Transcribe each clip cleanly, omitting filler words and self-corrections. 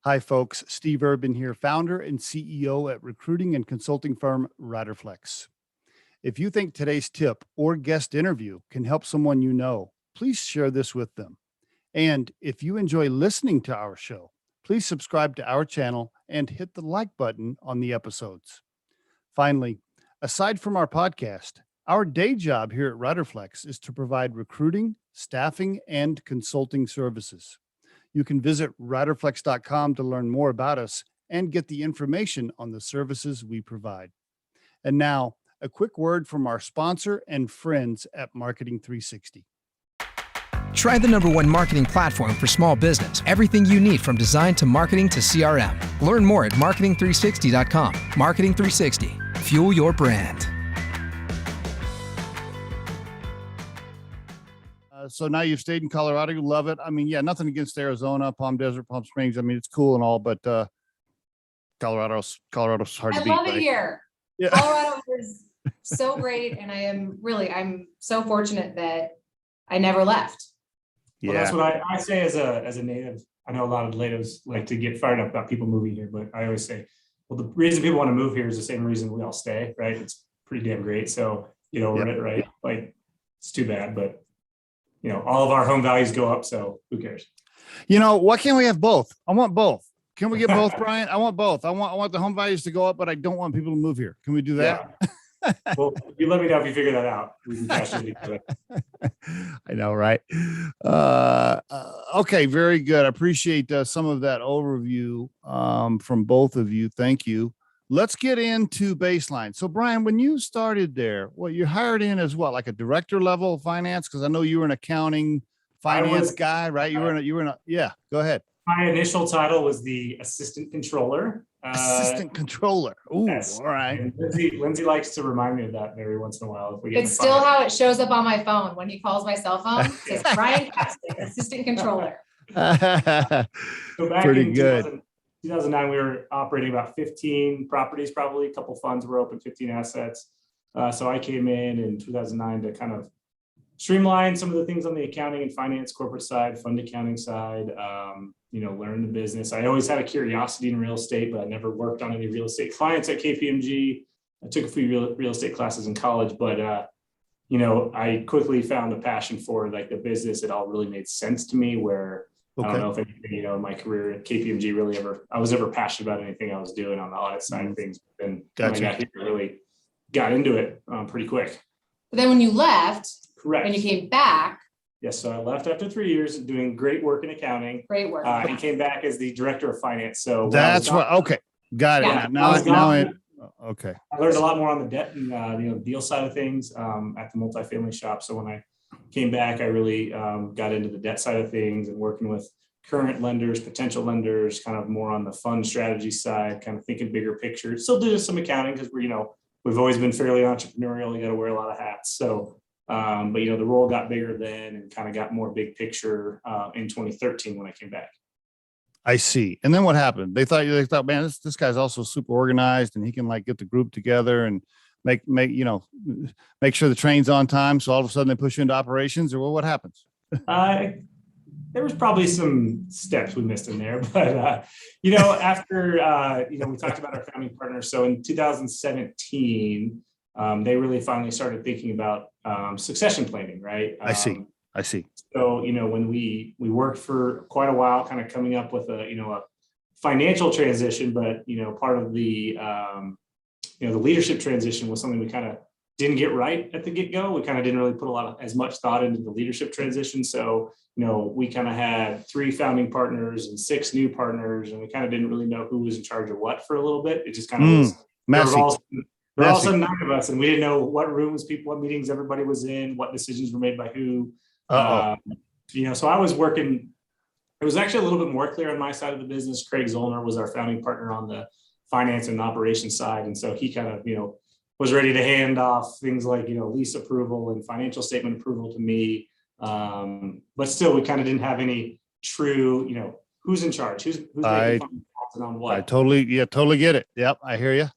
Hi, folks. Steve Urban here, founder and CEO at recruiting and consulting firm Riderflex. If you think today's tip or guest interview can help someone you know, please share this with them. And if you enjoy listening to our show, please subscribe to our channel and hit the like button on the episodes. Finally, aside from our podcast, our day job here at Riderflex is to provide recruiting, staffing, and consulting services. You can visit riderflex.com to learn more about us and get the information on the services we provide. And now, a quick word from our sponsor and friends at Marketing 360. Try the #1 marketing platform for small business. Everything you need from design to marketing to CRM. Learn more at marketing360.com. Marketing 360. Fuel your brand. So now you've stayed in Colorado. You love it. I mean, yeah, nothing against Arizona, Palm Desert, Palm Springs. I mean, it's cool and all, but Colorado's hard to beat. I love it right? here. Yeah. Colorado is so great, and I'm so fortunate that I never left. Well, that's what I say as a native. I know a lot of natives like to get fired up about people moving here, but I always say, well, the reason people want to move here is the same reason we all stay, right? It's pretty damn great. So, it, right? Like, it's too bad, but all of our home values go up. So who cares? Why can't we have both? I want both. Can we get both, Brian? I want both. I want the home values to go up, but I don't want people to move here. Can we do that? Yeah. Well, you let me know if you figure that out. We can cash it together. I know, right? Okay, very good. I appreciate some of that overview from both of you. Thank you. Let's get into Baceline. So, Brian, when you started there, you hired in as what, like a director level of finance? Because I know you were an accounting finance guy, right? You were in a yeah. Go ahead. My initial title was the assistant controller. Assistant controller. Ooh, yes. All right. And Lindsey likes to remind me of that every once in a while. It's still how it shows up on my phone when he calls my cell phone. It says Brian Capstick, assistant controller. So back Pretty in good. 2009, we were operating about 15 properties, probably a couple funds were open, 15 assets. So I came in 2009 to kind of streamline some of the things on the accounting and finance corporate side, fund accounting side, learn the business. I always had a curiosity in real estate, but I never worked on any real estate clients at KPMG. I took a few real estate classes in college, but I quickly found a passion for like the business. It all really made sense to me where I don't know if anything, in my career at KPMG I was ever passionate about anything I was doing on the audit side of things. And when I got here, I really got into it pretty quick. But then when you left, correct, and you came back. Yes, so I left after 3 years doing great work in accounting. Great work. And came back as the director of finance. So that's what. Okay, got it. Yeah. Okay. I learned a lot more on the debt and deal side of things at the multifamily shop. So when I came back, I really got into the debt side of things and working with current lenders, potential lenders, kind of more on the fund strategy side, kind of thinking bigger picture. Still doing some accounting because we've always been fairly entrepreneurial. You got to wear a lot of hats. So, but the role got bigger then and kind of got more big picture in 2013 when I came back. I see. And then what happened? They thought, man, this guy's also super organized and he can like get the group together and make sure the train's on time. So all of a sudden they push you into operations, or what happens? There was probably some steps we missed in there, but after we talked about our founding partners. So in 2017, they really finally started thinking about succession planning, right? I see. So when we worked for quite a while, kind of coming up with a financial transition, but part of the the leadership transition was something we kind of didn't get right at the get-go. We kind of didn't really put as much thought into the leadership transition. So, we kind of had 3 founding partners and 6 new partners, and we kind of didn't really know who was in charge of what for a little bit. It just kind of was messy. There were also 9 of us, and we didn't know what rooms, what meetings everybody was in, what decisions were made by who. So I was working. It was actually a little bit more clear on my side of the business. Craig Zollner was our founding partner on the finance and operations side, and so he kind of was ready to hand off things like lease approval and financial statement approval to me. But still, we kind of didn't have any true who's in charge, who's making calls and on what. I totally get it. Yep, I hear you.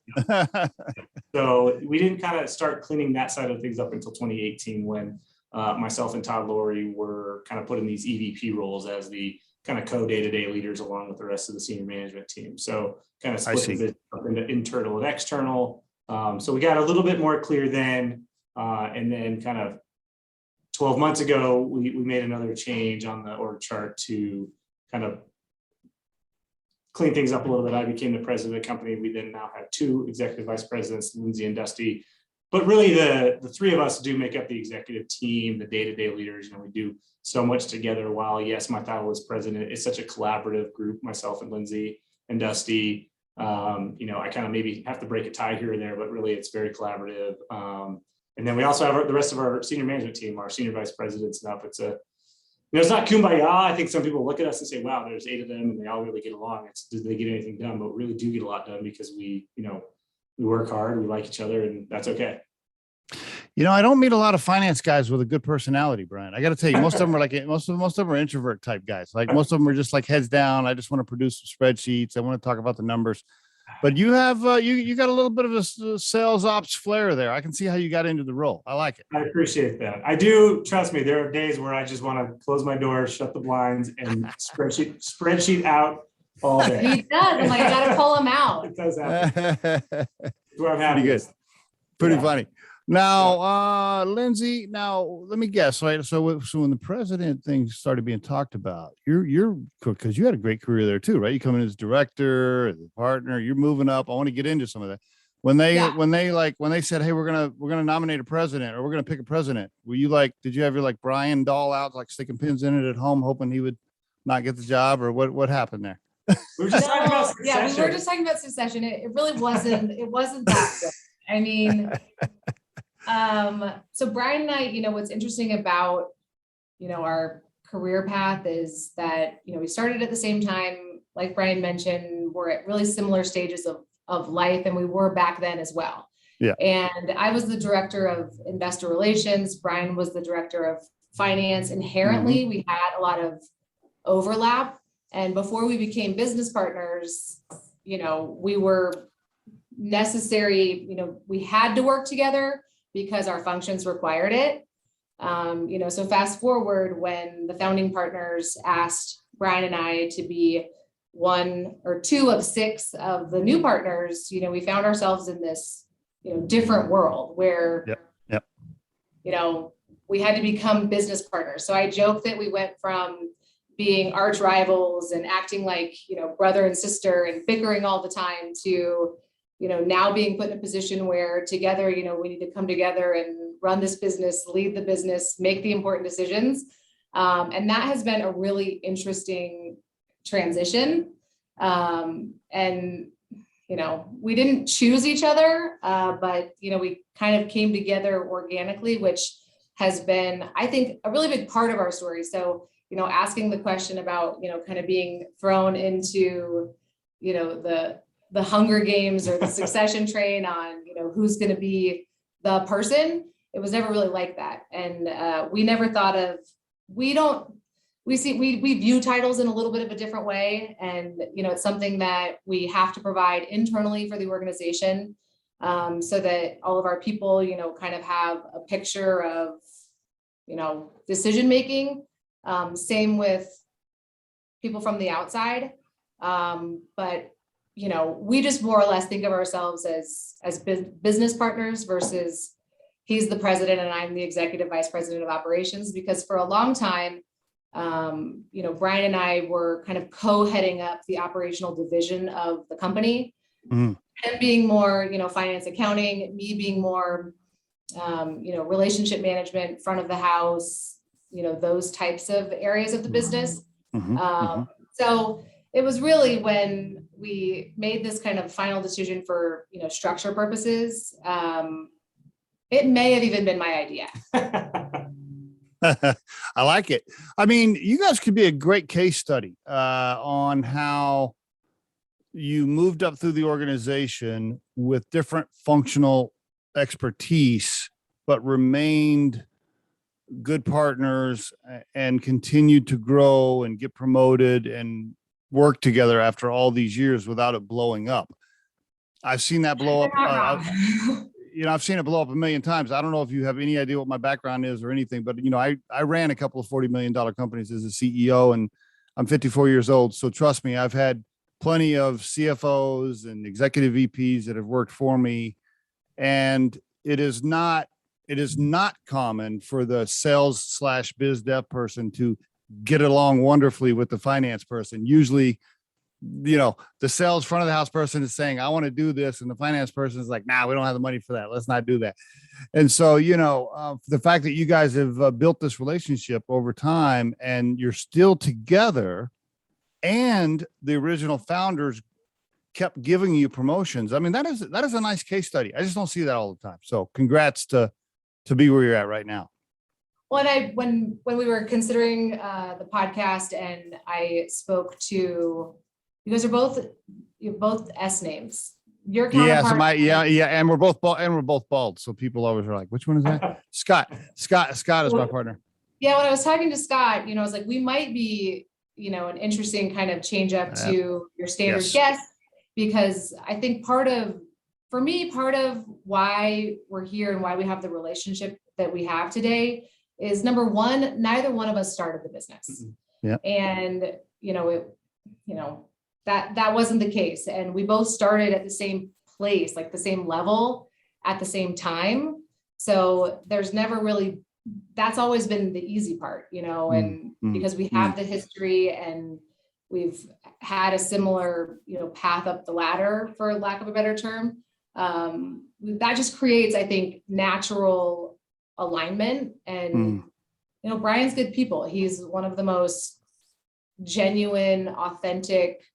So we didn't kind of start cleaning that side of things up until 2018 when myself and Todd Laurie were kind of put in these EVP roles as the kind of co-day-to-day leaders along with the rest of the senior management team. So kind of split the see. business up into internal and external. So we got a little bit more clear then, and then kind of 12 months ago, we made another change on the org chart to kind of clean things up a little bit. I became the president of the company. We then now have 2 executive vice presidents, Lindsey and Dusty. But really, the 3 of us do make up the executive team, the day-to-day leaders. We do so much together. While yes, my title is president, it's such a collaborative group, myself and Lindsey and Dusty. I kind of maybe have to break a tie here or there, but really it's very collaborative. And then we also have the rest of our senior management team, our senior vice presidents and up. It's not kumbaya. I think some people look at us and say, wow, there's 8 of them and they all really get along. Did they get anything done? But we really do get a lot done because we work hard, we like each other, and that's okay. I don't meet a lot of finance guys with a good personality, Brian. I got to tell you, most of them are most of them are introvert type guys. Like most of them are just like heads down. I just want to produce some spreadsheets. I want to talk about the numbers. But you have you got a little bit of a sales ops flair there. I can see how you got into the role. I like it. I appreciate that. I do. Trust me, there are days where I just want to close my door, shut the blinds, and spreadsheet out all day. He does. I'm like, I got to pull him out. It does happen. That's where I'm happy. Pretty good. Pretty funny. Now, Lindsey, now let me guess, right? So when the president thing started being talked about, you're because you had a great career there too, right? You come in as director, as a partner, you're moving up. I want to get into some of that. When they said, hey, we're gonna nominate a president or we're gonna pick a president, did you have your Brian doll out, sticking pins in it at home, hoping he would not get the job, or what happened there? We were just talking about succession. Yeah, we were just talking about succession. It really wasn't. It wasn't that good. I mean. So Brian and I, what's interesting about, our career path is that, we started at the same time, like Brian mentioned, we're at really similar stages of life, and we were back then as well. Yeah. And I was the director of investor relations. Brian was the director of finance. Inherently, we had a lot of overlap. And before we became business partners, we were necessary, we had to work together because our functions required it. So fast forward when the founding partners asked Brian and I to be 1 or 2 of 6 of the new partners, we found ourselves in this, different world where, Yep. We had to become business partners. So I joke that we went from being arch rivals and acting like, brother and sister and bickering all the time to, now being put in a position where together, we need to come together and run this business, lead the business, make the important decisions. And that has been a really interesting transition. We didn't choose each other, but, we kind of came together organically, which has been, I think, a really big part of our story. So, asking the question about, kind of being thrown into, the Hunger Games or the succession train on, who's going to be the person. It was never really like that. And we never thought of, we view titles in a little bit of a different way. And, it's something that we have to provide internally for the organization, so that all of our people, kind of have a picture of, decision-making. Same with people from the outside. But we just more or less think of ourselves as business partners versus he's the president and I'm the executive vice president of operations, because for a long time, Brian and I were kind of co-heading up the operational division of the company, and being more, finance accounting, me being more, relationship management, front of the house, those types of areas of the business. So it was really when we made this kind of final decision for, structure purposes. It may have even been my idea. I like it. I mean, you guys could be a great case study on how you moved up through the organization with different functional expertise, but remained good partners and continued to grow and get promoted and work together after all these years without it blowing up. I've seen that blow up. I've seen it blow up a million times. I don't know if you have any idea what my background is or anything, but I ran a couple of $40 million companies as a CEO, and I'm 54 years old. So trust me, I've had plenty of CFOs and executive VPs that have worked for me. And it is not common for the sales / biz dev person to get along wonderfully with the finance person. Usually, the sales front of the house person is saying, I want to do this. And the finance person is like, nah, we don't have the money for that. Let's not do that. And so, the fact that you guys have built this relationship over time and you're still together and the original founders kept giving you promotions. I mean, that is a nice case study. I just don't see that all the time. So congrats to be where you're at right now. Well, and when we were considering the podcast and I spoke to, you guys are both S names. Your counterpart. And we're both bald. So people always are like, which one is that? Scott is my partner. Yeah. When I was talking to Scott, I was like, we might be, an interesting kind of change up to your standard guest, because I think part of why we're here and why we have the relationship that we have today is, number one, neither one of us started the business. Yeah. And, that wasn't the case. And we both started at the same place, like the same level at the same time. So there's never really, that's always been the easy part, and because we have the history and we've had a similar, path up the ladder, for lack of a better term. That just creates, I think, natural alignment. And, Brian's good people. He's one of the most genuine, authentic,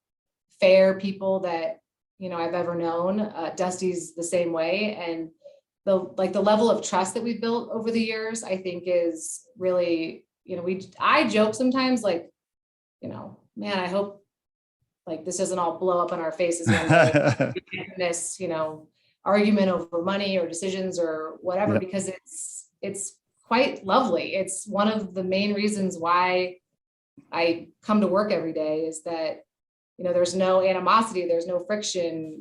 fair people that, I've ever known. Dusty's the same way. And the level of trust that we've built over the years, I think is really, I joke sometimes, like, man, I hope like this doesn't all blow up in our faces one day, this, argument over money or decisions or whatever, because it's quite lovely. It's one of the main reasons why I come to work every day, is that, there's no animosity, there's no friction,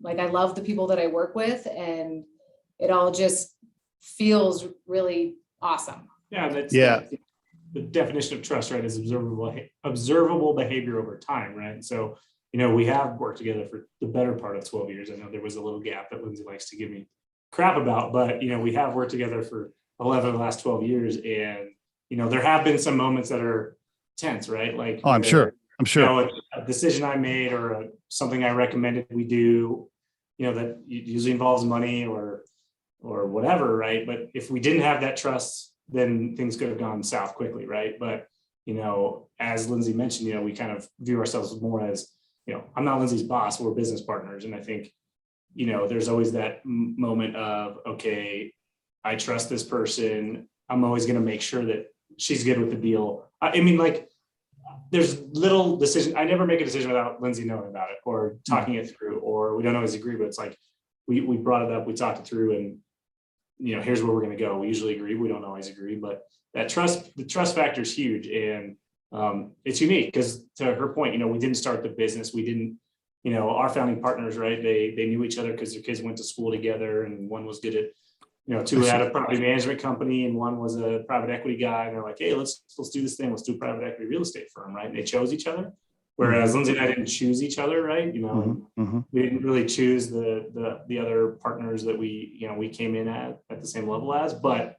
like I love the people that I work with, and it all just feels really awesome. Yeah, that's the definition of trust, right? Is observable behavior over time, right? So, we have worked together for the better part of 12 years. I know there was a little gap that Lindsey likes to give me crap about, but we have worked together for 11 of the last 12 years, and there have been some moments that are tense, right? Like, I'm sure. A decision I made or something I recommended we do, that usually involves money or whatever, right? But if we didn't have that trust, then things could have gone south quickly, right? But as Lindsey mentioned, we kind of view ourselves more as, I'm not Lindsey's boss, we're business partners, and I think there's always that moment of, okay, I trust this person. I'm always going to make sure that she's good with the deal. I mean, like, there's little decision. I never make a decision without Lindsey knowing about it or talking it through, or we don't always agree, but it's like, we brought it up, we talked it through, and here's where we're going to go. We usually agree. We don't always agree, but the trust factor is huge. And it's unique because, to her point, we didn't start the business. We didn't, our founding partners, right? They knew each other because their kids went to school together, and one was good at, two had a property management company and one was a private equity guy. And they're like, hey, let's do this thing. Let's do a private equity real estate firm, right? And they chose each other. Whereas Lindsey and I didn't choose each other, right? We didn't really choose the other partners that we came in at the same level as, but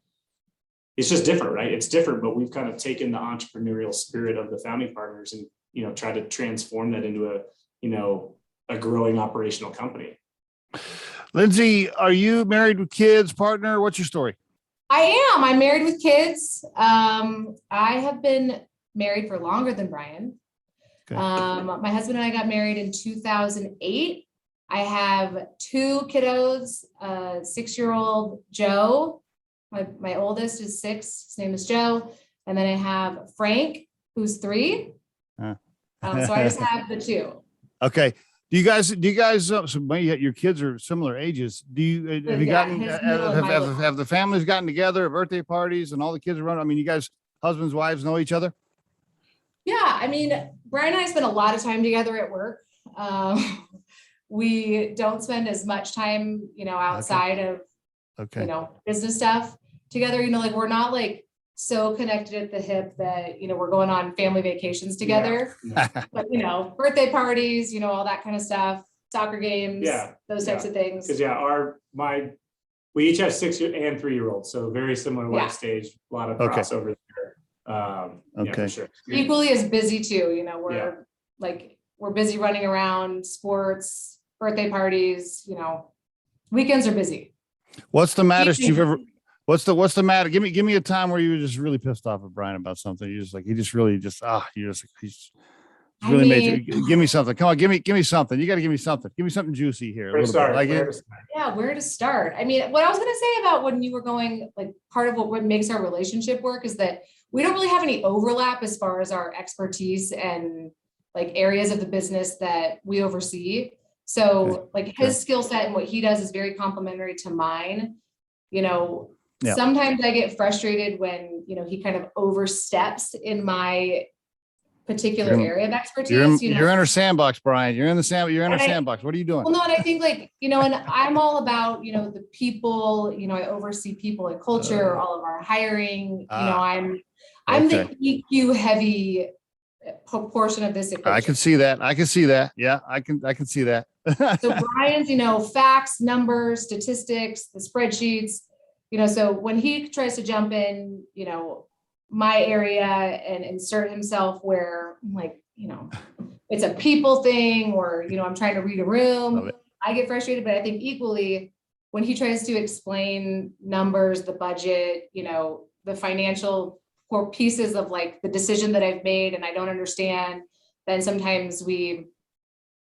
it's just different, right? It's different, but we've kind of taken the entrepreneurial spirit of the founding partners and try to transform that into a growing operational company. Lindsey, are you married with kids, partner? What's your story? I am. I'm married with kids. I have been married for longer than Brian. Okay. My husband and I got married in 2008. I have two kiddos, 6-year-old Joe. My oldest is 6. His name is Joe. And then I have Frank, who's 3. So I just have the 2. Okay. Do you guys, so your kids are similar ages. Have the families gotten together at birthday parties and all the kids around? I mean, you guys, husbands, wives, know each other? Yeah. I mean, Brian and I spend a lot of time together at work. We don't spend as much time, outside of, business stuff together. Like, we're not like so connected at the hip that, we're going on family vacations together, Yeah. but, birthday parties, all that kind of stuff, soccer games, Yeah, those types of things. Because we each have 6 and 3-year-olds, so very similar life stage, a lot of Okay. crossover there. Yeah, Okay. for sure. Equally as busy too, we're Yeah. we're busy running around, sports, birthday parties, weekends are busy. What's the maddest you've ever? What's the matter? Give me a time where you were just really pissed off at Brian about something. He's he's really made you. Give me something. Come on, give me something. You got to give me something. Give me something juicy here. Where to start? Where to start? I mean, what I was going to say about when you were going, part of what makes our relationship work is that we don't really have any overlap as far as our expertise and areas of the business that we oversee. So his skill set and what he does is very complementary to mine. Sometimes I get frustrated when, he kind of oversteps in my particular area of expertise. You're in our sandbox, Brian. You're in our sandbox. What are you doing? Well, no, and I think and I'm all about, the people, I oversee people and culture, all of our hiring, I'm the EQ heavy portion of this equation. I can see that. Yeah, I can see that. So Brian's, facts, numbers, statistics, the spreadsheets, so when he tries to jump in, my area and insert himself where I'm it's a people thing or, I'm trying to read a room, I get frustrated, but I think equally when he tries to explain numbers, the budget, the financial core pieces of the decision that I've made and I don't understand, then sometimes we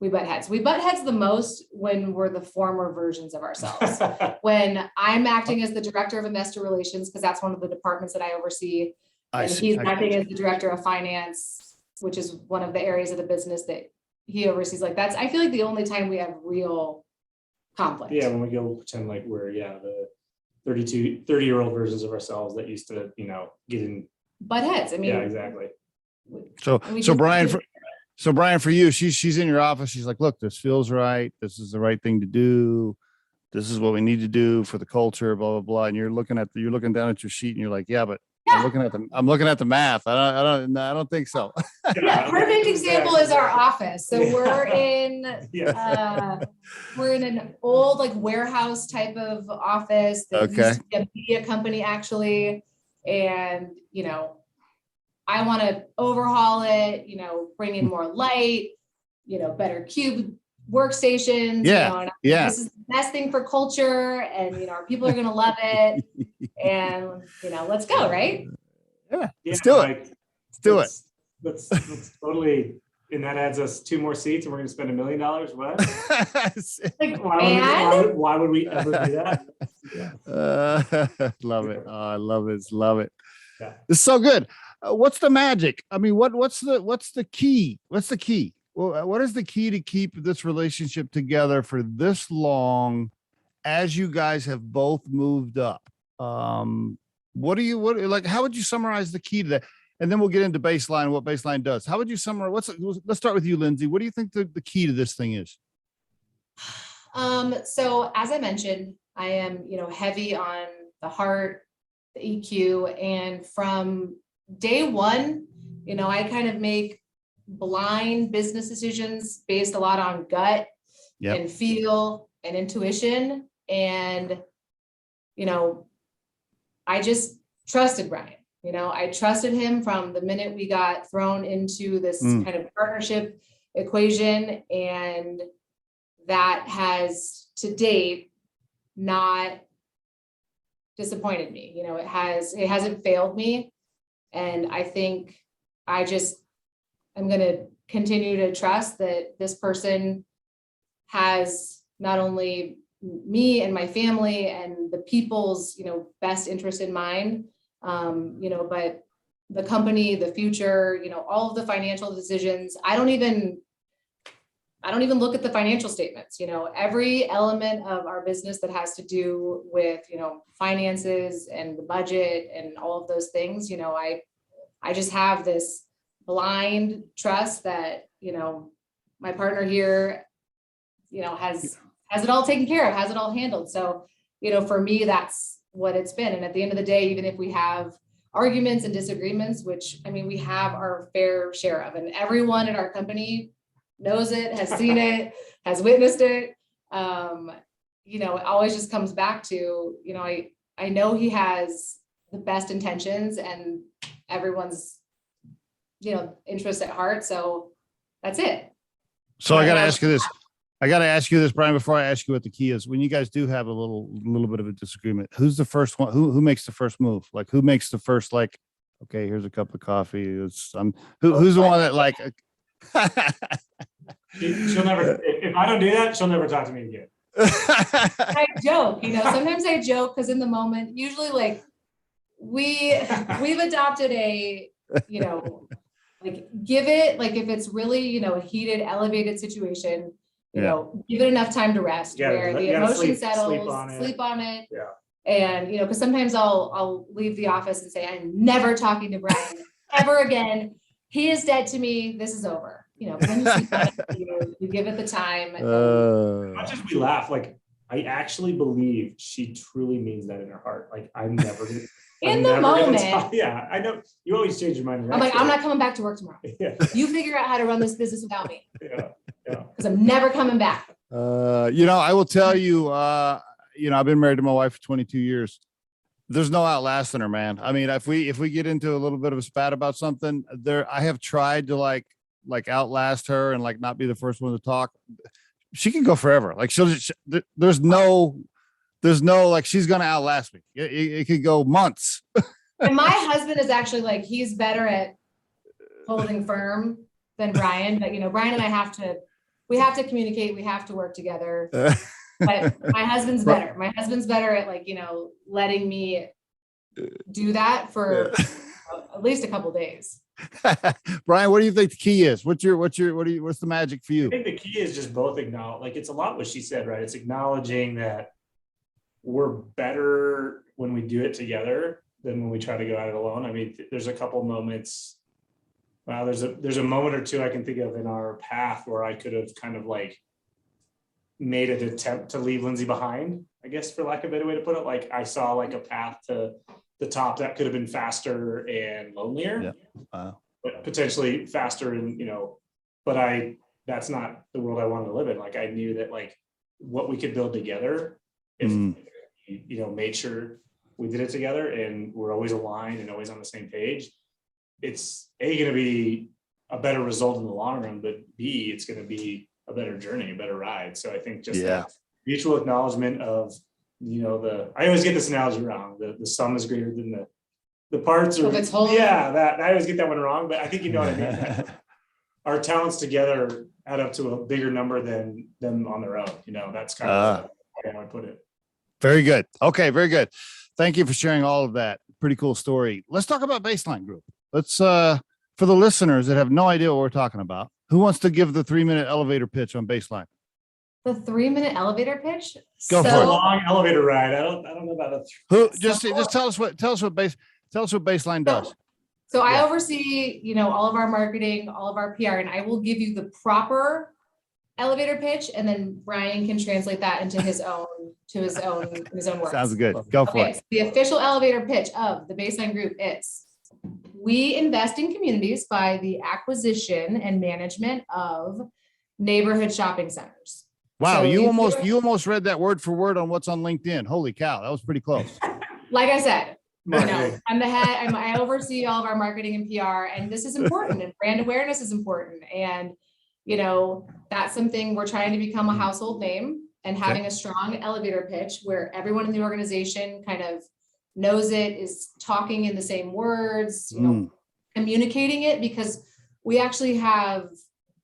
butt heads. We butt heads the most when we're the former versions of ourselves. When I'm acting as the director of investor relations, because that's one of the departments that I oversee, and he's acting as the director of finance, which is one of the areas of the business that he oversees. I feel like the only time we have real conflict. Yeah, when we go pretend we're the 30-year-old versions of ourselves that used to, get in butt heads. I mean, yeah, exactly. So Brian, for you, she's in your office. She's like, look, this feels right. This is the right thing to do. This is what we need to do for the culture, blah, blah, blah. And you're looking down at your sheet and you're like, yeah, but I'm looking at the math. I don't think so. Yeah, perfect example is our office. So we're in an old warehouse type of office that used to be a media company actually. And I want to overhaul it, bring in more light, better cube workstations. This is the best thing for culture, and our people are going to love it. And let's go, right? Yeah, let's do it. Let's do it. Let's totally. And that adds us 2 more seats, and we're going to spend $1 million. What? Why would we ever do that? Love it. Oh, I love it. Love it. Yeah. It's so good. What's the magic? I mean, what's the key? What's the key? Well, what is the key to keep this relationship together for this long as you guys have both moved up? How would you summarize the key to that? And then we'll get into Baceline, what Baceline does. How would you summarize? Let's start with you, Lindsey. What do you think the key to this thing is? So as I mentioned, I am, heavy on the heart, the EQ, and from day one, I kind of make blind business decisions based a lot on gut and feel and intuition. And, I just trusted Brian. I trusted him from the minute we got thrown into this kind of partnership equation. And that has to date not disappointed me. It hasn't failed me. And I think I'm going to continue to trust that this person has not only me and my family and the people's, best interest in mind, but the company, the future, all of the financial decisions. I don't even look at the financial statements. Every element of our business that has to do with, finances and the budget and all of those things, I just have this blind trust that, my partner here, has it all taken care of, has it all handled. So, for me, that's what it's been. And at the end of the day, even if we have arguments and disagreements, which, I mean, we have our fair share of, and everyone at our company knows it, has seen it, has witnessed it. You know, it always just comes back to, you know, I know he has the best intentions and everyone's, you know, interest at heart. So that's it. So I got to ask you this. Brian, before I ask you what the key is. When you guys do have a little bit of a disagreement, who's the first one? Who makes the first move? Like, who makes the first, like, okay, here's a cup of coffee. Who's the one that, like, she'll never, if I don't do that, she'll never talk to me again. I joke, you know, sometimes I joke because in the moment, usually like we've adopted a, you know, like give it, like if it's really, you know, a heated, elevated situation, you know, give it enough time to rest where the emotion settles, sleep on it. Yeah. And, you know, because sometimes I'll leave the office and say, I'm never talking to Brian ever again. He is dead to me. This is over. You know, but then you sleep on it, you give it the time. As much as we laugh, like I actually believe she truly means that in her heart. Like I'm never gonna, in the moment. Yeah, I know you always change your mind. I'm like, I'm not coming back to work tomorrow. Yeah. You figure out how to run this business without me. Yeah. Because I'm never coming back. You know, I will tell you, you know, I've been married to my wife for 22 years. There's no outlasting her, man. I mean, if we get into a little bit of a spat about something I have tried to like outlast her and like not be the first one to talk. She can go forever. Like there's no, like, she's going to outlast me. It could go months. And my husband is actually like, he's better at holding firm than Brian, but you know, Brian and I we have to communicate. We have to work together. But my husband's better. My husband's better at, like, you know, letting me do that for at least a couple of days. Brian, what do you think the key is? What's the magic for you? I think the key is just both acknowledge, like it's a lot what she said, right? It's acknowledging that we're better when we do it together than when we try to go at it alone. I mean, there's a couple moments. Wow, there's a moment or two I can think of in our path where I could have kind of like made an attempt to leave Lindsey behind, I guess, for lack of a better way to put it. Like I saw like a path to the top that could have been faster and lonelier, but potentially faster and, you know, but that's not the world I wanted to live in. Like I knew that like what we could build together, if you know, made sure we did it together and we're always aligned and always on the same page, it's going to be a better result in the long run, but B, it's going to be a better journey, a better ride. So I think just that mutual acknowledgement of, you know, I always get this analogy wrong. The sum is greater than the parts. Or that I always get that one wrong, but I think you know what I mean. Our talents together add up to a bigger number than them on their own. You know, that's kind of how I would put it. Very good. Okay, very good. Thank you for sharing all of that. Pretty cool story. Let's talk about Baceline Group. Let's for the listeners that have no idea what we're talking about. Who wants to give the 3-minute elevator pitch on Baceline? The 3-minute elevator pitch. Go for it. Long elevator ride. I don't know about just tell us what Baceline does. So I oversee, you know, all of our marketing, all of our PR, and I will give you the proper elevator pitch, and then Brian can translate that into his own words. Sounds good. Go for it. So the official elevator pitch of the Baceline Group is: we invest in communities by the acquisition and management of neighborhood shopping centers. Wow, so you almost read that word for word on what's on LinkedIn. Holy cow, that was pretty close. Like I said, you know, I'm the head. I oversee all of our marketing and PR, and this is important. And brand awareness is important. And you know, that's something we're trying to become a household name, and having a strong elevator pitch where everyone in the organization kind of knows it, is talking in the same words, you know, communicating it, because we actually have,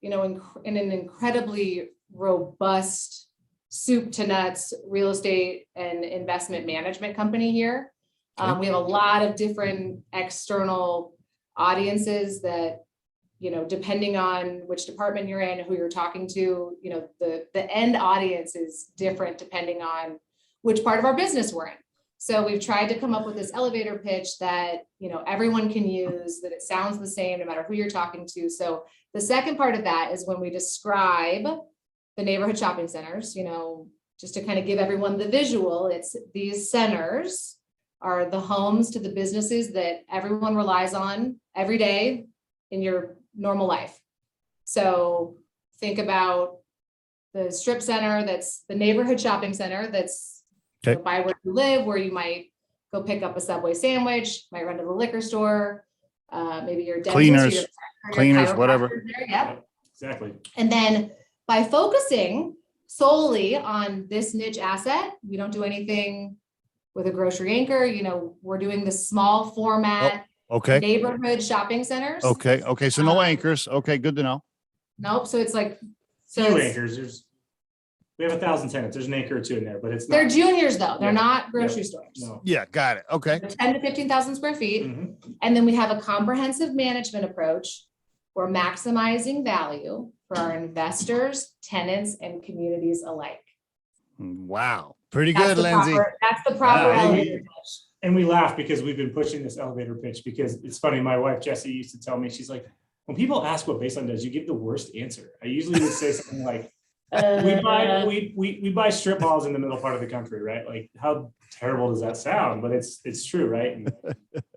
you know, in an incredibly robust soup to nuts real estate and investment management company here. We have a lot of different external audiences that, you know, depending on which department you're in, who you're talking to, you know, the end audience is different depending on which part of our business we're in. So we've tried to come up with this elevator pitch that, you know, everyone can use, that it sounds the same no matter who you're talking to. So the second part of that is when we describe the neighborhood shopping centers, you know, just to kind of give everyone the visual, it's these centers are the homes to the businesses that everyone relies on every day in your normal life. So think about the strip center, that's the neighborhood shopping center, that's Okay. by where you live, where you might go pick up a Subway sandwich, might run to the liquor store, maybe your dentist, Cleaners, or your cleaners, whatever. chiropractor there. Yep. Exactly. And then by focusing solely on this niche asset, we don't do anything with a grocery anchor. You know, we're doing the small format Okay. neighborhood shopping centers. Okay. Okay. So no Um, anchors. Okay. Good to know. Nope. So it's like, so Few it's- anchors. We have 1,000 tenants. There's an anchor or two in there, but it's not. they're juniors though. They're Yeah. not grocery stores. No. Yeah. Got it. Okay. They're 10 to 15,000 square feet. Mhm. And then we have a comprehensive management approach. We're maximizing value for our investors, tenants, and communities alike. Wow. Pretty That's good, the Lindsay. That's the proper Wow. elevator pitch. And we laugh because we've been pushing this elevator pitch because it's funny. My wife, Jessie, used to tell me, she's like, when people ask what Baseline does, you give the worst answer. I usually would say something like, we buy strip malls in the middle part of the country, right? Like, how terrible does that sound? But it's true, right? And,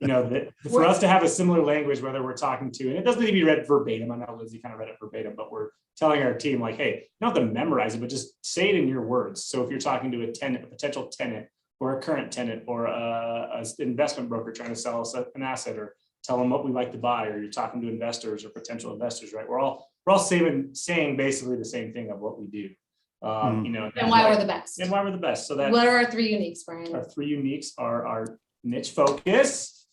you know, that for us to have a similar language, whether we're talking to, and it doesn't need to be read verbatim. I know Lindsay kind of read it verbatim, but we're telling our team like, hey, you don't have to memorize it, but just say it in your words. So if you're talking to a tenant, a potential tenant, or a current tenant, or a investment broker trying to sell us an asset, or tell them what we like to buy, or you're talking to investors or potential investors, right? We're all saying basically the same thing of what we do. You know, And why we're the best. and why we're the best. So that What are our three uniques, Brian? our three uniques are our niche focus,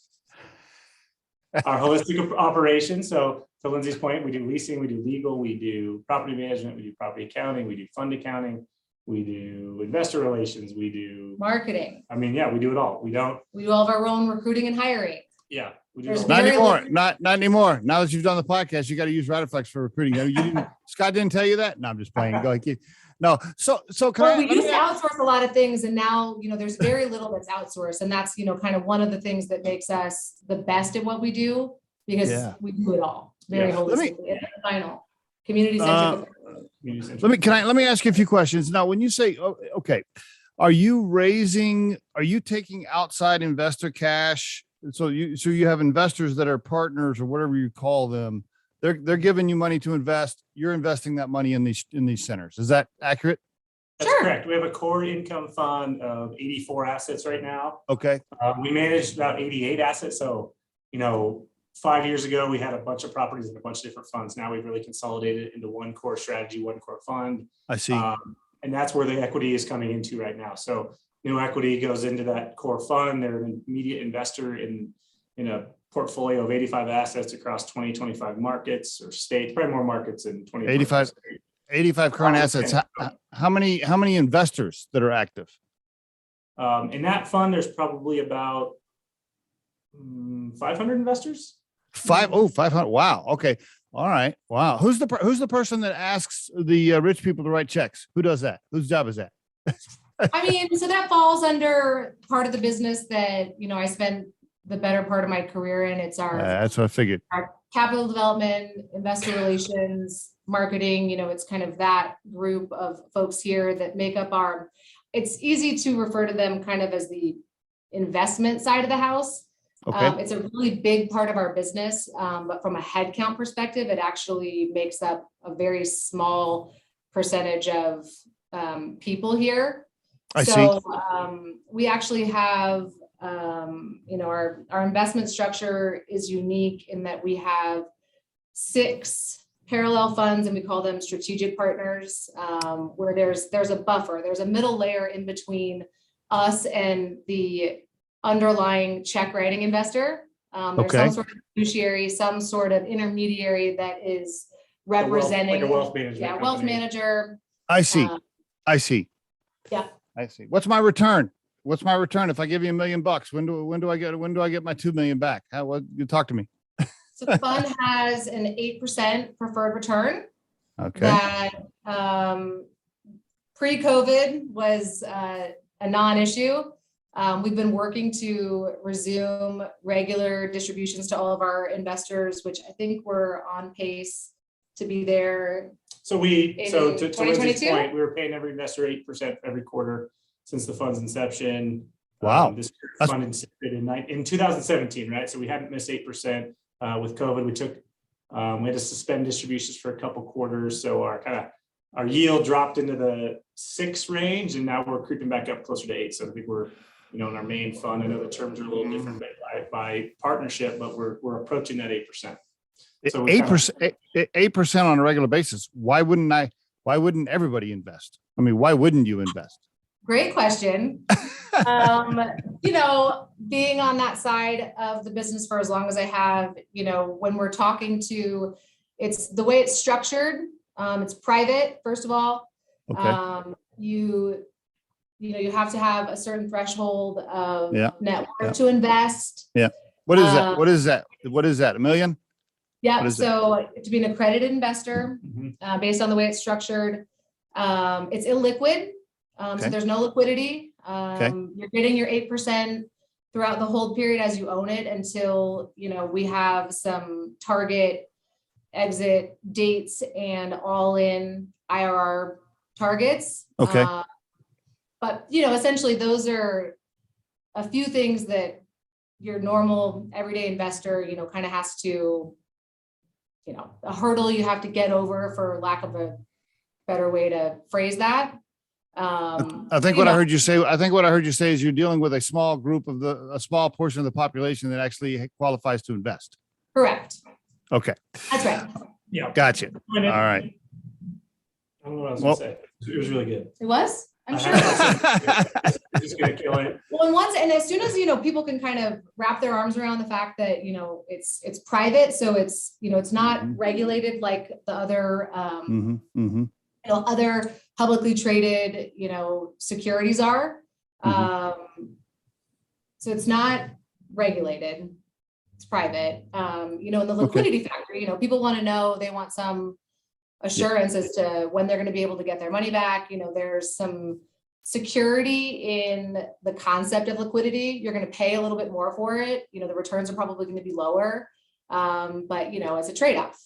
our holistic operation. So to Lindsay's point, we do leasing, we do legal, we do property management, we do property accounting, we do fund accounting, we do investor relations, we do, Marketing. I mean, yeah, we do it all. We don't, We do all of our own recruiting and hiring. yeah. We do There's it all. Not Very anymore. little- Not anymore. Now that you've done the podcast, you got to use Riderflex for recruiting. You didn't, Scott didn't tell you that? No, I'm just playing. Go ahead. No. So can Well, I? we let used me- to outsource a lot of things and now, you know, there's very little that's outsourced. And that's, you know, kind of one of the things that makes us the best at what we do because Yeah. we do it all very Yeah. Let me- holistically. And the final community centric. Let me ask you a few questions. Now, when you say, okay, are you taking outside investor cash? So you have investors that are partners or whatever you call them. They're giving you money to invest. You're investing that money in these centers. Is that accurate? That's Sure. correct. We have a core income fund of 84 assets right now. Okay. We manage about 88 assets. So, you know, 5 years ago, we had a bunch of properties in a bunch of different funds. Now we've really consolidated it into one core strategy, one core fund. I see. And that's where the equity is coming into right now. So new equity goes into that core fund. They're an immediate investor in a portfolio of 85 assets across 25 markets or states, probably more markets in 20. 85 current assets. How many investors that are active? In that fund, there's probably about 500 investors. 500. Wow. Okay. All right. Wow. Who's the person that asks the rich people to write checks? Who does that? Whose job is that? I mean, so that falls under part of the business that, you know, I spent the better part of my career in. It's our That's what I figured. capital development, investor relations, marketing, you know, it's kind of that group of folks here that make up it's easy to refer to them kind of as the investment side of the house. Okay. It's a really big part of our business, but from a headcount perspective, it actually makes up a very small percentage of people here. I see. So we actually have, you know, our investment structure is unique in that we have 6 parallel funds and we call them strategic partners, where there's a buffer, there's a middle layer in between us and the underlying check writing investor. There's Okay. some sort of fiduciary, some sort of intermediary that is representing. Like a wealth management Yeah, wealth company. manager. I see. um, I see. Yeah. I see. What's my return? What's my return if I give you $1 million? When do I get my 2 million back? You talk to me. So the fund has an 8% preferred return Okay. that pre-COVID was a non-issue. We've been working to resume regular distributions to all of our investors, which I think we're on pace to be there. So to Lindsay's 2022? point, we were paying every investor 8% every quarter since the fund's inception. Wow. This That's- fund incepted in 2017, right? So we hadn't missed 8%. With COVID, we had to suspend distributions for a couple quarters. So our yield dropped into the 6 range, and now we're creeping back up closer to 8. So I think we're, in our main fund. I know the terms are a little different by partnership, but we're approaching that 8%. So 8% on a regular basis. Why wouldn't everybody invest? I mean, why wouldn't you invest? Great question. Being on that side of the business for as long as I have, when we're talking to, it's the way it's structured. It's private, first of all. Okay. You have to have a certain threshold of net worth Yeah. to invest. Yeah. What is that? What is that? What is that? $1 million? Yeah. So to be an accredited investor, based on the way it's structured, it's illiquid. So there's no liquidity. You're getting your 8% throughout the whole period as you own it until, we have some target exit dates and all in IRR targets. Okay. But, essentially those are a few things that your normal everyday investor, kind of has to, a hurdle you have to get over, for lack of a better way to phrase that. I think what I heard you say is you're dealing with a small portion of the population that actually qualifies to invest. Correct. Okay. That's right. Yeah. Gotcha. All right. I don't know what I was going to say. It was really good. It was? I'm sure. Just going to kill it. Well, and as soon as, people can kind of wrap their arms around the fact that, it's private. So it's, it's not regulated like the other, other publicly traded, securities are. So it's not regulated. It's private. And the liquidity factor, people want to know, they want some assurance as to when they're going to be able to get their money back. There's some security in the concept of liquidity. You're going to pay a little bit more for it. The returns are probably going to be lower. But it's a trade-off.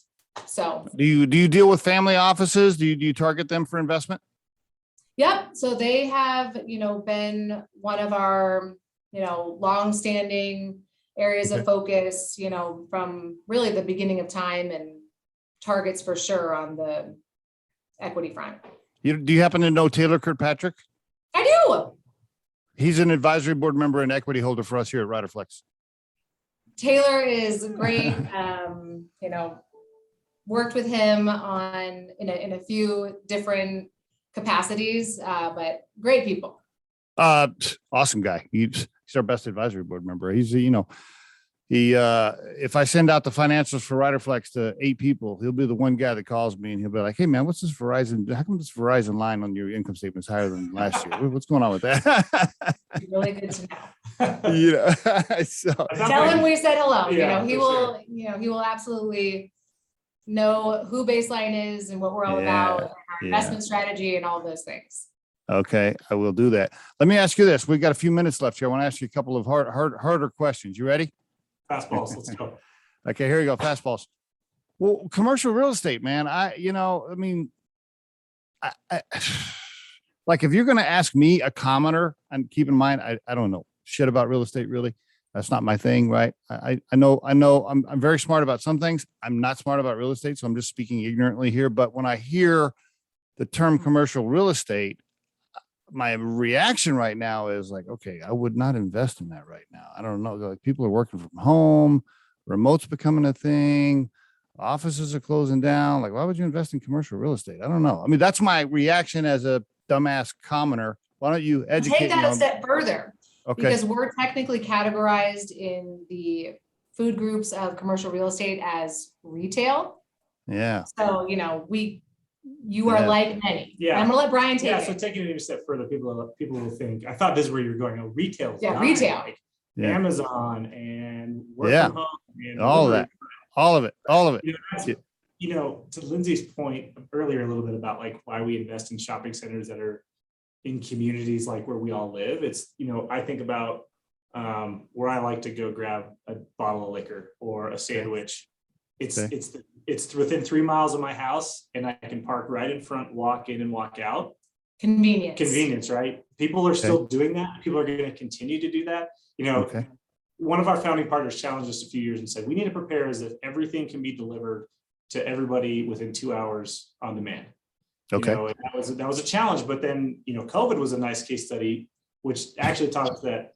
So do you deal with family offices? Do you target them for investment? Yep. So they have, been one of our, long-standing areas of focus, from really the beginning of time, and targets for sure on the equity front. Do you happen to know Taylor Kirkpatrick? I do. He's an advisory board member and equity holder for us here at Riderflex. Taylor is great. Worked with him in a few different capacities, but great people. Awesome guy. He's our best advisory board member. He's, if I send out the financials for Riderflex to 8 people, he'll be the one guy that calls me and he'll be like, "Hey man, what's this Verizon? How come this Verizon line on your income statement is higher than last year? What's going on with that?" Really good to know. So tell him we said hello. Yeah, he will, he will absolutely know who Baceline is and what we're all about, and our investment strategy and all those things. Okay, I will do that. Let me ask you this. We've got a few minutes left here. I want to ask you a couple of harder questions. You ready? Fastballs. Let's go. Okay, here you go. Fastballs. Well, commercial real estate, man. Like if you're going to ask me, a commoner, and keep in mind, I don't know shit about real estate, really. That's not my thing, right? I know I'm very smart about some things. I'm not smart about real estate, so I'm just speaking ignorantly here. But when I hear the term commercial real estate, my reaction right now is like, okay, I would not invest in that right now. I don't know. Like people are working from home, remote's becoming a thing, offices are closing down. Like, why would you invest in commercial real estate? I don't know. I mean, that's my reaction as a dumbass commoner. Why don't you educate Take that me a step further? Okay. Because we're technically categorized in the food groups of commercial real estate as retail. Yeah. So, you are like many. Yeah. I'm gonna let Brian take Yeah. it. So taking it a step further, people will think, I thought this is where you were going. Retail. Yeah, retail. Like Yeah. Amazon and work Yeah. from home and All of that. All of it. To Lindsay's point earlier, a little bit about like why we invest in shopping centers that are in communities like where we all live. It's, I think about where I like to go grab a bottle of liquor or a sandwich. It's within 3 miles of my house, and I can park right in front, walk in and walk out. Convenience. right? People are still doing that. People are going to continue to do that. Okay. One of our founding partners challenged us a few years and said, we need to prepare as if everything can be delivered to everybody within 2 hours on demand. Okay. And that was a challenge, but then, COVID was a nice case study, which actually taught us that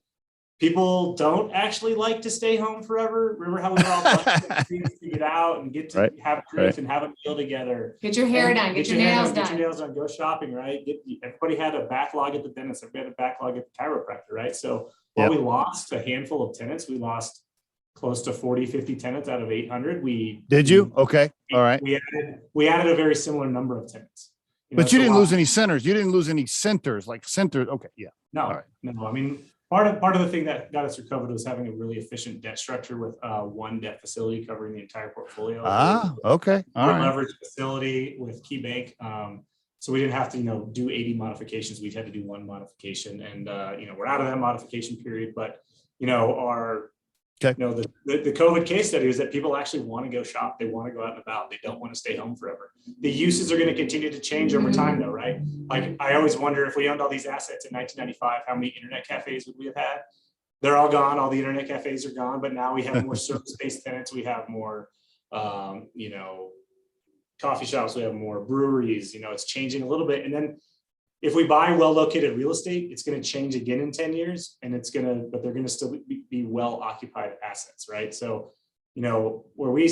people don't actually like to stay home forever. Remember how we were all budgeting to get out and get to have a drink and have a meal together. Get your hair done, get your nails done. Get your nails done, go shopping, right? Everybody had a backlog at the dentist, everybody had a backlog at the chiropractor, right? So while we lost a handful of tenants, we lost close to 40, 50 tenants out of 800. Did you? Okay. All right. We added a very similar number of tenants. But you didn't lose any centers. You didn't lose any centers like centers. Okay. Yeah. No. I mean, part of the thing that got us through COVID was having a really efficient debt structure with one debt facility covering the entire portfolio. Okay. All right. Leverage facility with KeyBank. So we didn't have to, do 80 modifications. We had to do one modification, and we're out of that modification period. But the COVID case study is that people actually want to go shop. They want to go out and about. They don't want to stay home forever. The uses are going to continue to change over time, though, right? Like, I always wonder, if we owned all these assets in 1995, how many internet cafes would we have had? They're all gone. All the internet cafes are gone, but now we have more service-based tenants. We have more, coffee shops. We have more breweries. It's changing a little bit. And then if we buy well-located real estate, it's going to change again in 10 years, and but they're going to still be well-occupied assets, right? So, but we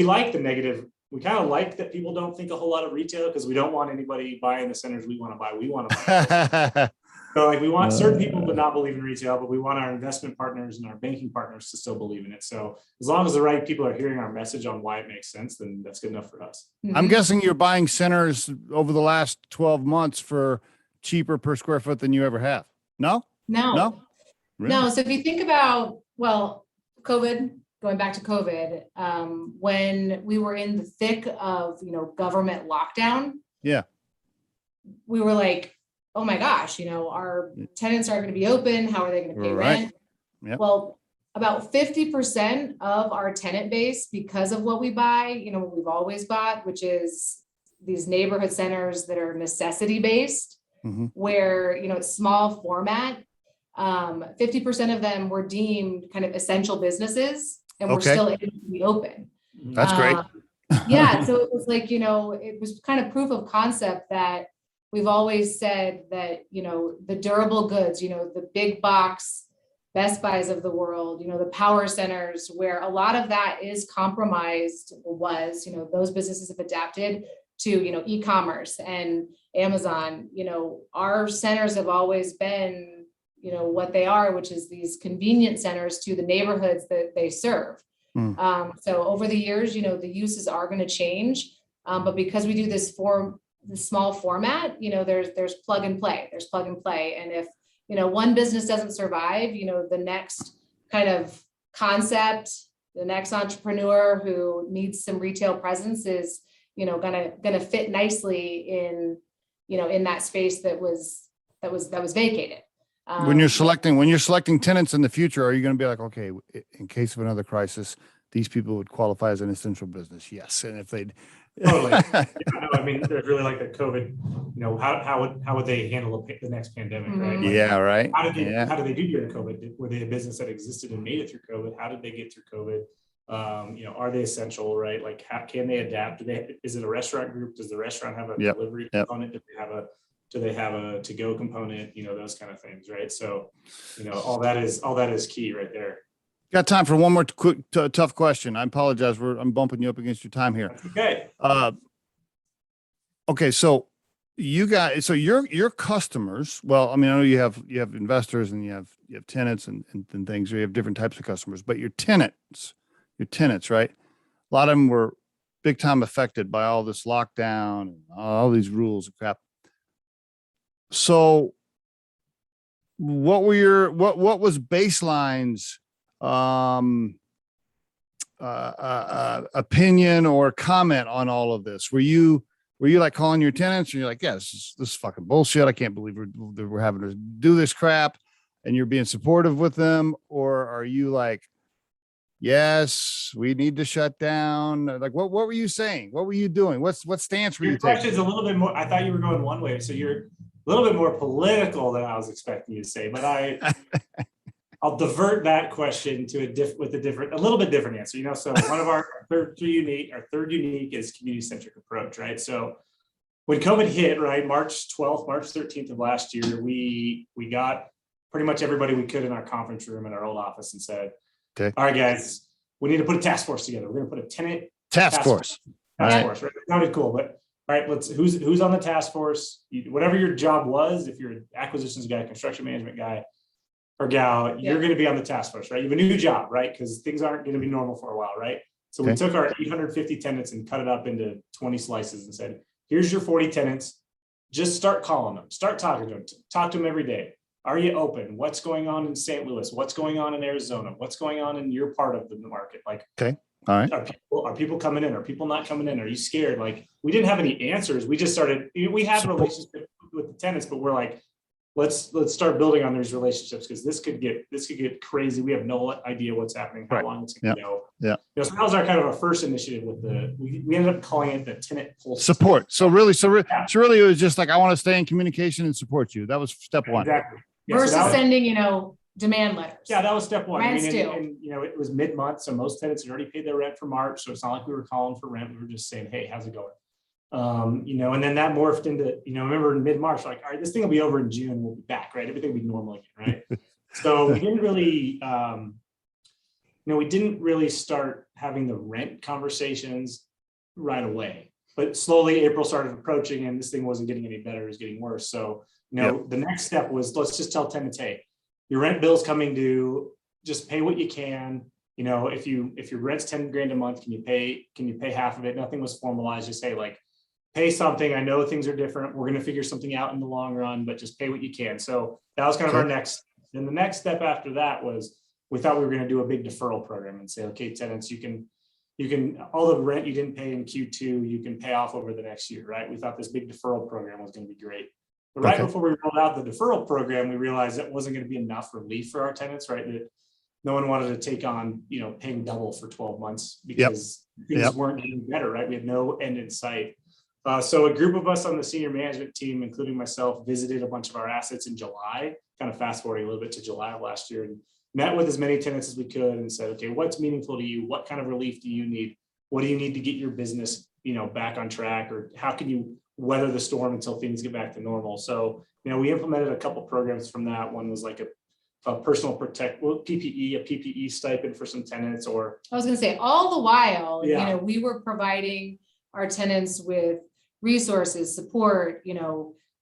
like the negative. We kind of like that people don't think a whole lot of retail, because we don't want anybody buying the centers we want to buy. We want to buy. So we want certain people to not believe in retail, but we want our investment partners and our banking partners to still believe in it. So as long as the right people are hearing our message on why it makes sense, then that's good enough for us. I'm guessing you're buying centers over the last 12 months for cheaper per square foot than you ever have. No? Really? No. So if you think about, COVID, going back to COVID, when we were in the thick of, government lockdown. Yeah. We were like, oh my gosh, our tenants aren't going to be open. How are they going to pay rent? Yep. Well, about 50% of our tenant base, because of what we buy, what we've always bought, which is these neighborhood centers that are necessity based, where, it's small format. 50% of them were deemed kind of essential businesses, and we're still able to be open. That's great. Yeah. So it was like, it was kind of proof of concept that we've always said that, the durable goods, the big box Best Buys of the world, the power centers, where a lot of that is compromised, those businesses have adapted to, e-commerce and Amazon. Our centers have always been, what they are, which is these convenience centers to the neighborhoods that they serve. So over the years, the uses are going to change. But because we do this the small format, there's plug and play. And if, one business doesn't survive, the next kind of concept, the next entrepreneur who needs some retail presence is, gonna fit nicely in that space that was vacated. When you're selecting tenants in the future, are you going to be like, okay, in case of another crisis, these people would qualify as an essential business? Yes. And if they'd totally. I mean, there's really like the COVID, how would they handle the next pandemic, right? Like, right. How did they do during COVID? Were they a business that existed and made it through COVID? How did they get through COVID? Are they essential, right? Like, how can they adapt? Is it a restaurant group? Does the restaurant have a delivery component? Do they have a to-go component? Those kind of things, right? So, all that is key right there. Got time for one more quick, tough question. I apologize. I'm bumping you up against your time here. That's okay. Okay. So you guys, your customers, well, I mean, I know you have investors and you have tenants and things, or you have different types of customers, but your tenants, right? A lot of them were big time affected by all this lockdown and all these rules and crap. So what was Baceline's opinion or comment on all of this? Were you like calling your tenants and you're like, yeah, this is fucking bullshit. I can't believe we're having to do this crap, and you're being supportive with them? Or are you like, yes, we need to shut down? Like, what were you saying? What were you doing? What stance were you taking? Your question's a little bit more, I thought you were going one way. So little bit more political than I was expecting you to say, but I'll divert that question to a little bit different answer. So one of our third unique is community-centric approach, right? So when COVID hit, right, March 12th, March 13th of last year, we got pretty much everybody we could in our conference room in our old office and said, okay, all right, guys, we need to put a task force together. We're going to put a tenant task force. Task force, right? It sounded cool, but all right, who's on the task force? Whatever your job was, if you're an acquisitions guy, construction management guy, or gal, you're going to be on the task force, right? You have a new job, right? Because things aren't going to be normal for a while, right? So we took our 850 tenants and cut it up into 20 slices and said, here's your 40 tenants. Just start calling them, start talking to them, talk to them every day. Are you open? What's going on in St. Louis? What's going on in Arizona? What's going on in your part of the market? Like, okay, all right. Are people coming in? Are people not coming in? Are you scared? Like, we didn't have any answers. We just started, we had a relationship with the tenants, but we're like, let's start building on these relationships, because this could get crazy. We have no idea what's happening, how long it's going to go. Yeah. So that was our kind of our first initiative with we ended up calling it the tenant pulse support. So really it was just like, I want to stay in communication and support you. That was step one. Exactly. Yeah, Versus sending, demand letters. Yeah, that was step one. Rents and it was mid-month, so most tenants had already paid their rent for March. So it's not like we were calling for rent. We were just saying, hey, how's it going? And then that morphed into, remember in mid-March, like, all right, this thing will be over in June. We'll be back, right? Everything will be normal again, right? So we didn't really, we didn't really start having the rent conversations right away. But slowly April started approaching, and this thing wasn't getting any better; it was getting worse. So, the next step was, let's just tell tenants, hey, your rent bill's coming due. Just pay what you can. If your rent's 10 grand a month, can you pay half of it? Nothing was formalized. Just say, like, pay something. I know things are different. We're going to figure something out in the long run, but just pay what you can. So that was kind of our next. Then the next step after that was, we thought we were going to do a big deferral program and say, okay, tenants, you can all the rent you didn't pay in Q2, you can pay off over the next year, right? We thought this big deferral program was going to be great. But right before we rolled out the deferral program, we realized that wasn't going to be enough relief for our tenants, right? That no one wanted to take on, paying double for 12 months because things weren't getting better, right? We had no end in sight. So a group of us on the senior management team, including myself, visited a bunch of our assets in July, kind of fast forwarding a little bit to July of last year, and met with as many tenants as we could and said, okay, what's meaningful to you? What kind of relief do you need? What do you need to get your business, back on track? Or how can you weather the storm until things get back to normal? So, we implemented a couple programs from that. One was like a personal PPE, a PPE stipend for some tenants, or I was going to say, all the while, we were providing our tenants with resources, support.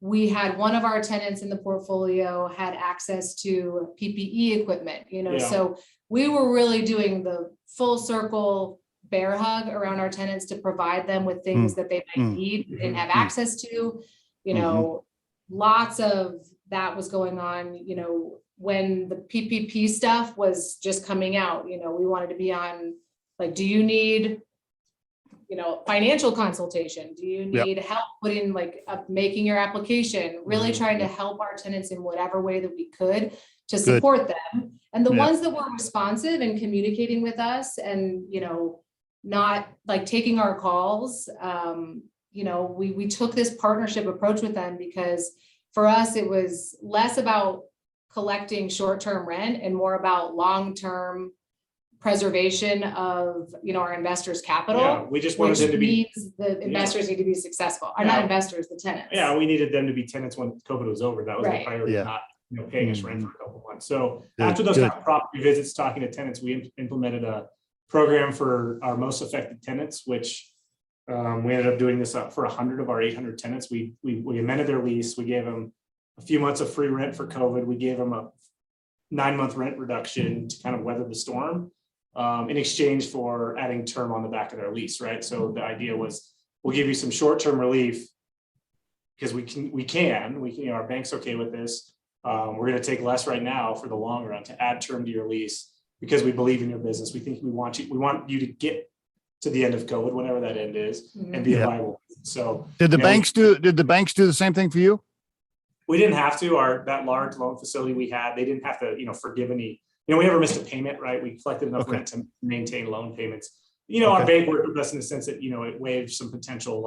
We had one of our tenants in the portfolio had access to PPE equipment, so we were really doing the full circle bear hug around our tenants to provide them with things that they might need, they didn't have access to, lots of that was going on, when the PPP stuff was just coming out, we wanted to be on, like, do you need, financial consultation? Do you need help putting making your application, really trying to help our tenants in whatever way that we could to support them. And the ones that were responsive and communicating with us and, not like taking our calls, we took this partnership approach with them, because for us, it was less about collecting short-term rent and more about long-term preservation of, our investors' capital. Yeah, we just wanted them to be, means the investors need to be successful, or not investors, the tenants. Yeah, we needed them to be tenants when COVID was over. That was the priority, not paying us rent for a couple months. So after those kind of property visits, talking to tenants, we implemented a program for our most affected tenants, which we ended up doing this for 100 of our 800 tenants. We amended their lease. We gave them a few months of free rent for COVID. We gave them a 9-month rent reduction to kind of weather the storm, in exchange for adding term on the back of their lease, right? So the idea was, we'll give you some short-term relief because we can, our bank's okay with this. We're going to take less right now for the long run to add term to your lease, because we believe in your business. We think we want you to get to the end of COVID, whenever that end is, and be a viable business. So did the banks do the same thing for you? We didn't have to. That large loan facility we had, they didn't have to, forgive any, we never missed a payment, right? We collected enough rent to maintain loan payments. Our bank worked with us in the sense that, it waived some potential,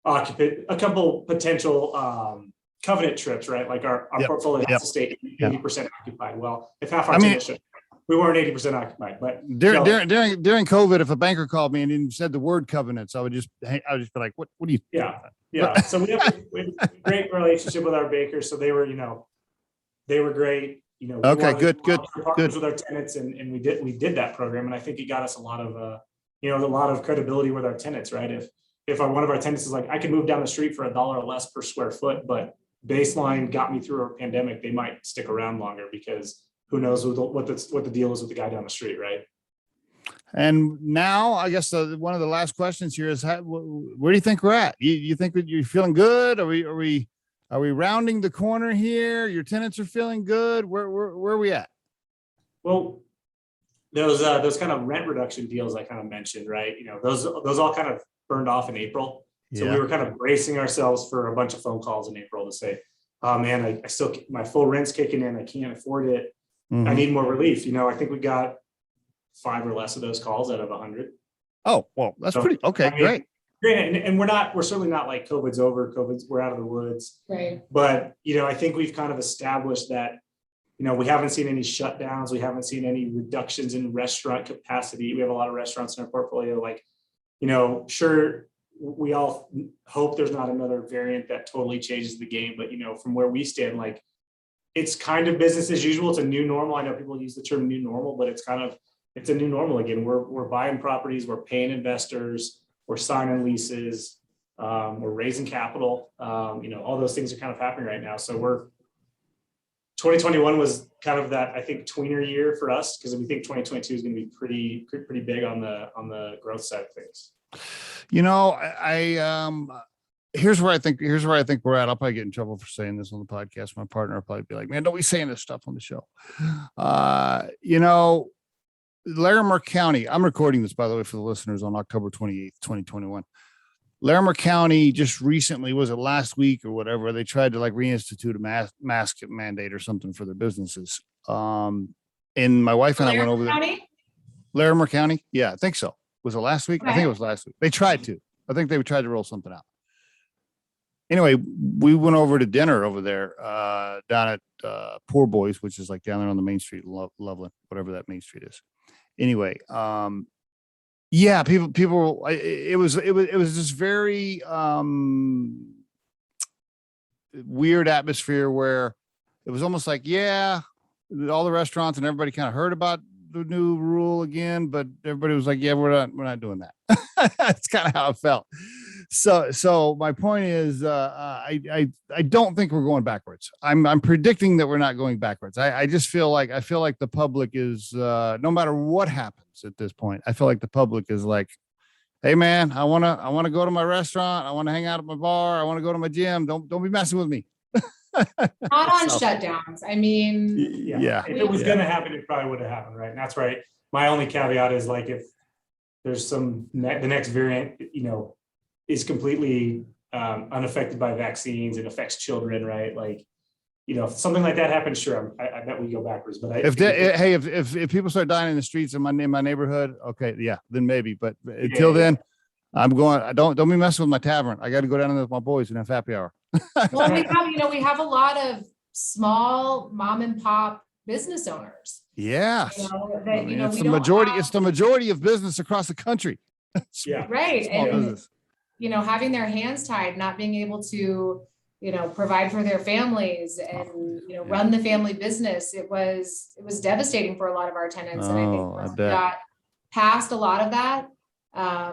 a couple potential covenant trips, right? Like our Yep. portfolio Yep. has to stay Yep. 80% occupied. Well, if half our I mean- tenants shut, we weren't 80% occupied, but During, no. during COVID, if a banker called me and even said the word covenants, I would just be like, what do you? Yeah. So we have a great relationship with our bankers. So they were, they were great. We Okay, wanted to good, be partners with our tenants, and we did that program. And I think it got us a lot of, a lot of credibility with our tenants, right? If one of our tenants is like, I can move down the street for $1 less per square foot, but Baceline got me through a pandemic, they might stick around longer because who knows what the deal is with the guy down the street, right? And now, I guess one of the last questions here is, where do you think we're at? You think that you're feeling good? Are we rounding the corner here? Your tenants are feeling good. Where are we at? Well, those kind of rent reduction deals I kind of mentioned, right? Those all kind of burned off in April. So we were kind of bracing ourselves for a bunch of phone calls in April to say, oh man, I still, my full rent's kicking in. I can't afford it. Mhm. I need more relief. I think we got 5 or less of those calls out of 100. Oh, well, that's So, pretty, okay, great. Great. And we're certainly not like COVID's over. We're out of the woods. Right. But, I think we've kind of established that, we haven't seen any shutdowns. We haven't seen any reductions in restaurant capacity. We have a lot of restaurants in our portfolio. Like, sure, we all hope there's not another variant that totally changes the game. But, from where we stand, like, it's kind of business as usual. It's a new normal. I know people use the term new normal, but it's a new normal again. We're buying properties, we're paying investors, we're signing leases, we're raising capital. All those things are kind of happening right now. So 2021 was kind of that, I think, tweener year for us, because we think 2022 is going to be pretty big on the growth side of things. Here's where I think we're at. I'll probably get in trouble for saying this on the podcast. My partner will probably be like, man, don't be saying this stuff on the show. Larimer County, I'm recording this, by the way, for the listeners on October 28th, 2021. Larimer County just recently, was it last week or whatever, they tried to like reinstitute a mask mandate or something for their businesses. And my wife and I went over there. Larimer County? Yeah, I think so. Was it last week? I think it was last week. They tried to. I think they tried to roll something out. Anyway, we went over to dinner over there down at Poor Boys, which is like down there on the main street, Loveland, whatever that main street is. Anyway, yeah, people, it was this very weird atmosphere where it was almost like, yeah, all the restaurants and everybody kind of heard about the new rule again, but everybody was like, yeah, we're not doing that. That's kind of how it felt. So my point is, I don't think we're going backwards. I'm predicting that we're not going backwards. I just feel like the public is, no matter what happens at this point, I feel like the public is like, hey man, I want to go to my restaurant. I want to hang out at my bar. I want to go to my gym. Don't be messing with me. Not on shutdowns. I mean, yeah. If it was going to happen, it probably would have happened, right? And that's right. My only caveat is like, if there's the next variant, is completely unaffected by vaccines and affects children, right? Like, if something like that happens, sure, I bet we go backwards. But if people start dying in the streets in my neighborhood, okay, yeah, then maybe. But until then, I'm going. Don't be messing with my tavern. I got to go down there with my boys and have happy hour. well, we have a lot of small mom and pop business owners. Yes. It's the majority of business across the country. Yeah. Right. Small business. Having their hands tied, not being able to, provide for their families and, run the family business. It was devastating for a lot of our tenants. And I think once we got past a lot of that, I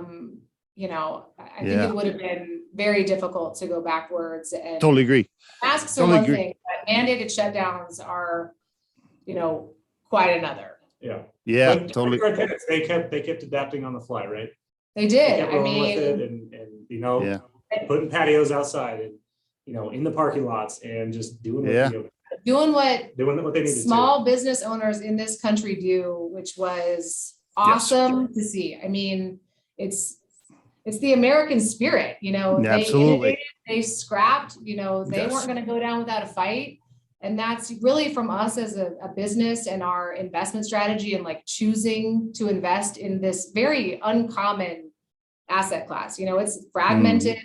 think it would have been very difficult to go backwards. And totally agree. Masks are one thing, but mandated shutdowns are, quite another. Yeah. Yeah, but totally. They kept adapting on the fly, right? They did. I mean, putting patios outside and, in the parking lots and just doing what they need to. Small business owners in this country do, which was awesome to see. I mean, it's the American spirit, Absolutely. They scrapped, they weren't going to go down without a fight. And that's really from us as a business and our investment strategy and like choosing to invest in this very uncommon asset class. It's fragmented.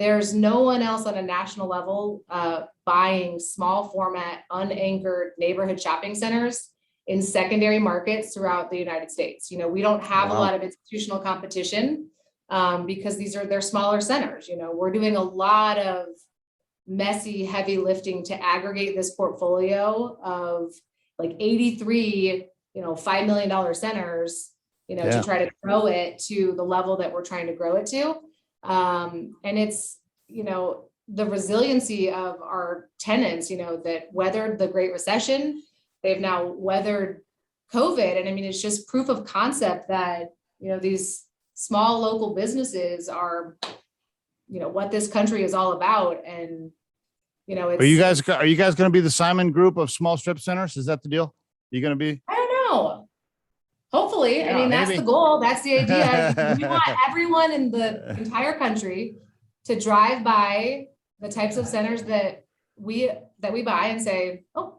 There's no one else on a national level buying small format, unanchored neighborhood shopping centers in secondary markets throughout the United States. You know, we don't have a lot of institutional competition because they're smaller centers. You know, we're doing a lot of messy, heavy lifting to aggregate this portfolio of like 83, $5 million centers, to try to grow it to the level that we're trying to grow it to. And it's, the resiliency of our tenants, that weathered the Great Recession, they've now weathered COVID. And I mean, it's just proof of concept that, these small local businesses are, what this country is all about. And, it's, are you guys going to be the Simon Group of small strip centers? Is that the deal? You're going to be? I don't know. Hopefully. Yeah, I mean, that's maybe. the goal. That's the idea. We want everyone in the entire country to drive by the types of centers that we buy and say, oh,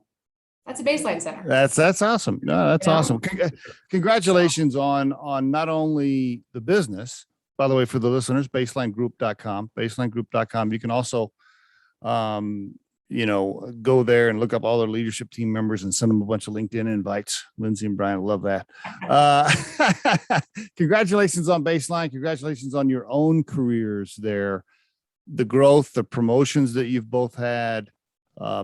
that's a Baceline center. That's awesome. No, that's awesome. Congratulations on not only the business, by the way, for the listeners, bacelinegroup.com. You can also, go there and look up all their leadership team members and send them a bunch of LinkedIn invites. Lindsey and Brian love that. Congratulations on Baceline. Congratulations on your own careers there. The growth, the promotions that you've both had,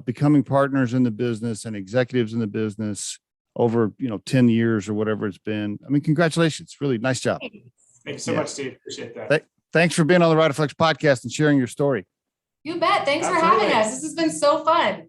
becoming partners in the business and executives in the business over, 10 years or whatever it's been. I mean, congratulations. Really nice job. Thanks so much, Steve. Appreciate that. Thanks for being on the Riderflex podcast and sharing your story. You bet. Thanks for having us. This has been so fun.